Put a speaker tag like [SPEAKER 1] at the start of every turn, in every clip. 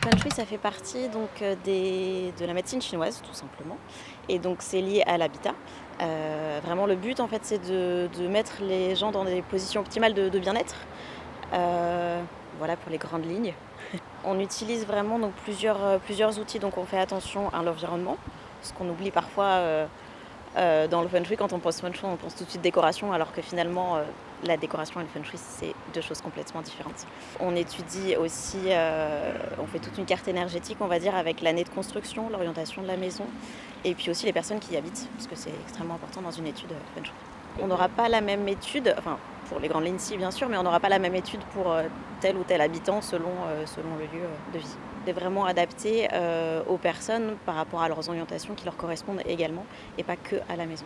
[SPEAKER 1] feng shui, ça fait partie donc de la médecine chinoise, tout simplement. Et donc c'est lié à l'habitat. Vraiment le but en fait, c'est de mettre les gens dans des positions optimales de bien-être. Heu, voilà pour les grandes lignes. On utilise vraiment donc plusieurs outils, donc on fait attention à l'environnement, ce qu'on oublie parfois, dans le feng shui. Quand on pense feng shui, on pense tout de suite décoration, alors que finalement, la décoration et le feng shui, c'est 2 choses complètement différentes. On étudie aussi, on fait toute une carte énergétique, on va dire, avec l'année de construction, l'orientation de la maison et puis aussi les personnes qui y habitent, parce que c'est extrêmement important dans une étude, feng shui. On n'aura pas la même étude, enfin pour les grandes lignes si bien sûr, mais on n'aura pas la même étude pour, tel ou tel habitant selon le lieu, de vie. C'est vraiment adapté, aux personnes par rapport à leurs orientations qui leur correspondent également et pas que à la maison.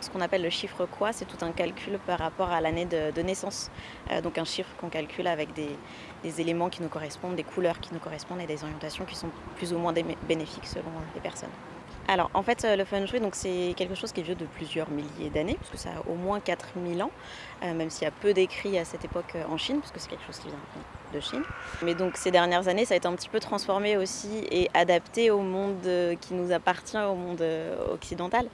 [SPEAKER 1] Ce qu'on appelle le chiffre quoi, c'est tout un calcul par rapport à l'année de naissance. Donc un chiffre qu'on calcule avec des éléments qui nous correspondent, des couleurs qui nous correspondent et des orientations qui sont plus ou moins bénéfiques selon, les personnes. Alors en fait, le feng shui donc c'est quelque chose qui est vieux de plusieurs milliers d'années, parce que ça a au moins 4000 ans, même s'il y a peu d'écrits à cette époque, en Chine, parce que c'est quelque chose qui vient de Chine. Mais donc ces dernières années, ça a été un petit peu transformé aussi et adapté au monde, qui nous appartient, au monde, occidental.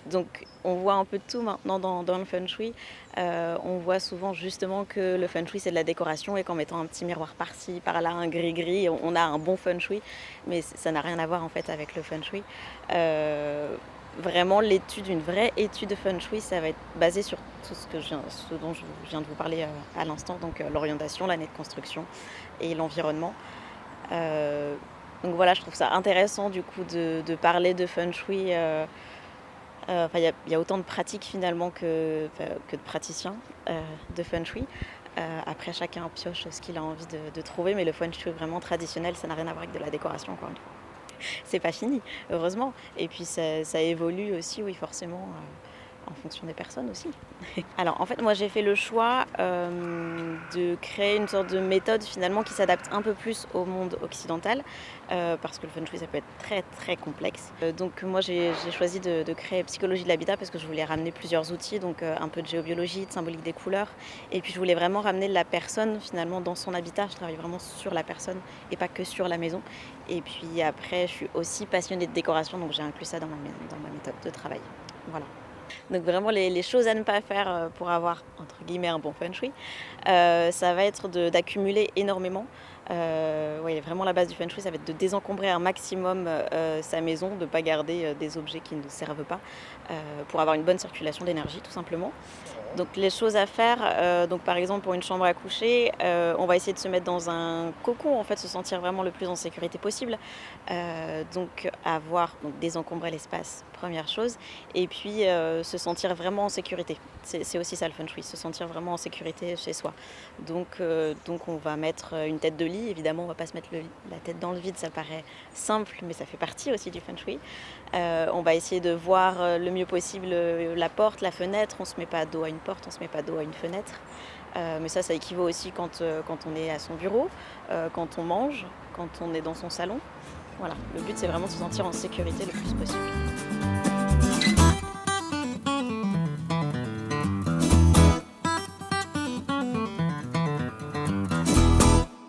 [SPEAKER 1] Donc on voit un peu de tout maintenant dans le feng shui. On voit souvent justement que le feng shui, c'est de la décoration et qu'en mettant un petit miroir par-ci, par-là, un gris-gris, on a un bon feng shui. Mais ça n'a rien à voir en fait avec le feng shui. Vraiment une vraie étude de feng shui, ça va être basé sur tout ce dont je viens de vous parler, à l'instant, donc l'orientation, l'année de construction et l'environnement. Heu, donc voilà, je trouve ça intéressant du coup de parler de feng shui, enfin il y a autant de pratiques finalement que de praticiens, de feng shui. Après chacun pioche ce qu'il a envie de trouver, mais le feng shui vraiment traditionnel, ça n'a rien à voir avec de la décoration encore une fois. C'est pas fini, heureusement. Et puis ça évolue aussi, oui, forcément, en fonction des personnes aussi. Alors, en fait, moi, j'ai fait le choix, de créer une sorte de méthode, finalement, qui s'adapte un peu plus au monde occidental, parce que le feng shui, ça peut être très, très complexe. Donc moi, j'ai choisi de créer psychologie de l'habitat parce que je voulais ramener plusieurs outils, donc un peu de géobiologie, de symbolique des couleurs et puis je voulais vraiment ramener la personne, finalement, dans son habitat. Je travaille vraiment sur la personne et pas que sur la maison et puis après, je suis aussi passionnée de décoration, donc j'ai inclus ça dans ma méthode de travail. Voilà. Donc vraiment les choses à ne pas faire, pour avoir entre guillemets «un bon feng shui», ça va être d'accumuler énormément. Ouais, vraiment la base du feng shui, ça va être de désencombrer un maximum, sa maison, de ne pas garder, des objets qui ne servent pas, pour avoir une bonne circulation d'énergie tout simplement. Donc les choses à faire, donc par exemple pour une chambre à coucher, on va essayer de se mettre dans un cocon, en fait, se sentir vraiment le plus en sécurité possible. Donc désencombrer l'espace, première chose et puis, se sentir vraiment en sécurité. C'est aussi ça le feng shui, se sentir vraiment en sécurité chez soi. Donc on va mettre, une tête de lit, évidemment on va pas se mettre la tête dans le vide, ça paraît simple, mais ça fait partie aussi du feng shui. On va essayer de voir, le mieux possible, la porte, la fenêtre. On se met pas dos à une porte, on se met pas dos à une fenêtre. Mais ça équivaut aussi quand on est à son bureau, quand on mange, quand on est dans son salon. Voilà, le but c'est vraiment de se sentir en sécurité le plus possible.